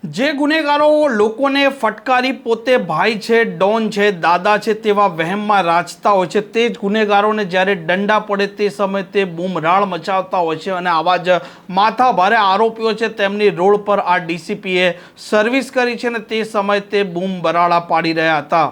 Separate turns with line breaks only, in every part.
જે ગુનેગારો લોકોને ફટકારી પોતે ભાઈ છે, ડોન છે, દાદા છે તેવા વહેમમાં રાચતા હોય છે, તે જ ગુનેગારોને જ્યારે દંડા પડે તે સમયે તે બૂમરાળ મચાવતા હોય છે અને આવા જ માથાભારે આરોપીઓ છે તેમની રોડ પર આ ડીસીપીએ સર્વિસ કરી છે અને તે સમયે તે બૂમ બરાડા પાડી રહ્યા હતા।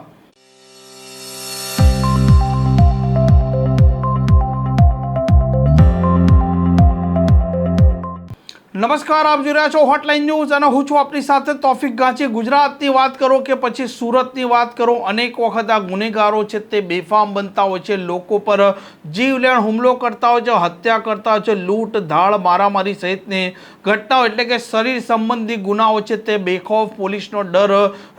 નમસ્કાર, આપ જોઈ રહ્યા છો હોટલાઇન ન્યૂઝ અને હું છું આપની સાથે તોફિક ગાંચી। ગુજરાતની વાત કરો કે પછી સુરતની વાત કરો, અનેક વખત આ ગુનેગારો છે તે બેફામ બનતા હોય છે, લોકો પર જીવલેણ હુમલો કરતા હોય છે, હત્યા કરતા હોય છે, લૂંટ ધાડ મારામારી સહિતની ઘટનાઓ એટલે કે શરીર સંબંધી ગુનાઓ છે તે બેખૌફ પોલીસનો ડર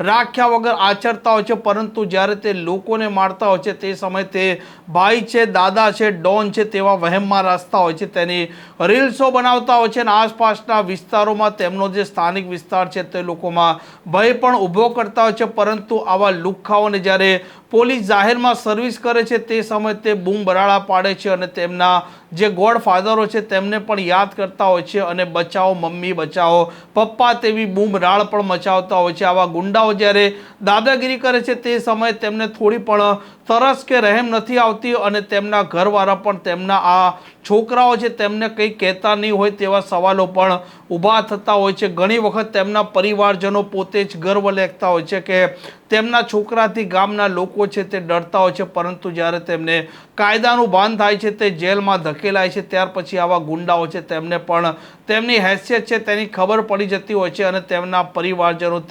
રાખ્યા વગર આચરતા હોય છે, પરંતુ જ્યારે તે લોકોને મારતા હોય છે તે સમયે તે ભાઈ છે, દાદા છે, ડોન છે તેવા વહેમમાં રાચતા હોય છે, તેની રીલ્સો બનાવતા હોય છે અને આસપાસના વિસ્તારોમાં તેમનો જે સ્થાનિક વિસ્તાર છે તે લોકોમાં ભય પણ ઊભો કરતા હોય છે। પરંતુ આવા લુખ્ખાઓને જ્યારે પોલીસ જાહેરમાં સર્વિસ કરે છે તે સમયે તે બૂમ બરાડા પાડે છે અને તેમના જે ગોડફાધરો છે તેમને પણ યાદ કરતા હોય છે અને બચાવો મમ્મી, બચાવો પપ્પા તેવી બૂમરાળ પણ મચાવતા હોય છે। આવા ગુંડાઓ જ્યારે દાદાગીરી કરે છે તે સમયે તેમને થોડી પણ તરસ કે રહેમ નથી આવતી અને તેમના ઘરવાળા પણ તેમના આ છોકરાઓ છે તેમને કંઈ કહેતા નહીં હોય તેવા સવાલો પણ ઊભા થતા હોય છે। ઘણી વખત તેમના પરિવારજનો પોતે જ ગર્વ લેતા હોય છે કે તેમના છોકરાથી ગામના લોકો છે તે ડરતા હોય છે, પરંતુ જ્યારે તેમને કાયદાનું ભાન થાય છે, તે જેલમાં ધકેલાય છે, ત્યાર પછી આવા ગુંડાઓ છે તેમને પણ તેમની હેસિયત છે તેની ખબર પડી જતી હોય છે અને તેમના પરિવારજનો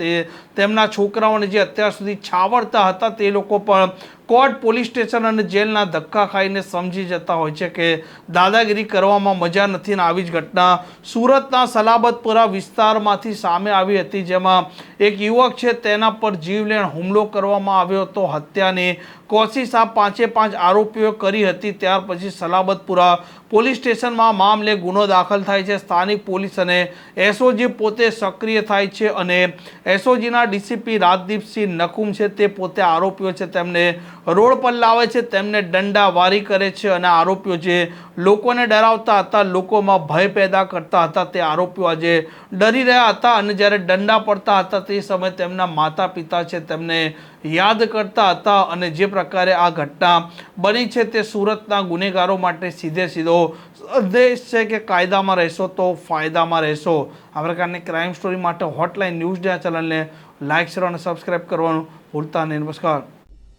તેમના છોકરાઓને જે અત્યાર સુધી છાવરતા હતા તે લોકો પણ કોર્ટ, પોલીસ સ્ટેશન અને જેલના ધક્કા ખાઈને સમજી જતા હોય છે કે દાદાગીરી કરવામાં મજા નથી। અને આવી જ ઘટના સુરતના સલાબતપુરા વિસ્તારમાંથી સામે આવી હતી, જેમાં એક યુવક છે તેના પર જીવલેણ હુમલો કરવામાં આવ્યો હતો, હત્યાની કોશિશ આ 5 આરોપીઓ કરી હતી। ત્યાર પછી સલાબતપુરા પોલીસ સ્ટેશનમાં મામલે ગુનો દાખલ થાય છે, સ્થાનિક પોલીસ અને એસઓજી પોતે સક્રિય થાય છે અને એસઓજીના ડીસીપી રાજદીપસિંહ નકુમ છે તે પોતે આરોપીઓ છે તેમને રોડ પર લાવે છે, તેમને દંડાવારી કરે છે અને આરોપીઓ જે લોકોને ડરાવતા હતા, લોકોમાં ભય પેદા કરતા હતા, તે આરોપીઓ આજે ડરી રહ્યા હતા અને જ્યારે દંડા પડતા હતા તે સમયે તેમના માતા પિતા છે તેમને યાદ કરતા હતા અને જે પ્રકારે આ ઘટના બની છે તે સુરતના ગુનેગારો માટે સીધો સંદેશ છે કે કાયદામાં રહેશો તો ફાયદામાં રહેશો। આ પ્રકારની ક્રાઇમ સ્ટોરી માટે હોટલાઇન ન્યૂઝ ચેનલને લાઇક, શેર અને સબસ્ક્રાઇબ કરવાનું ભૂલતા નહીં। નમસ્કાર।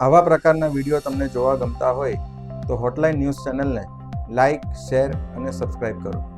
આવા પ્રકારના વિડીયો તમને જોવા ગમતા હોય તો હોટલાઇન ન્યૂઝ ચેનલને લાઇક, શેર અને સબસ્ક્રાઇબ કરો।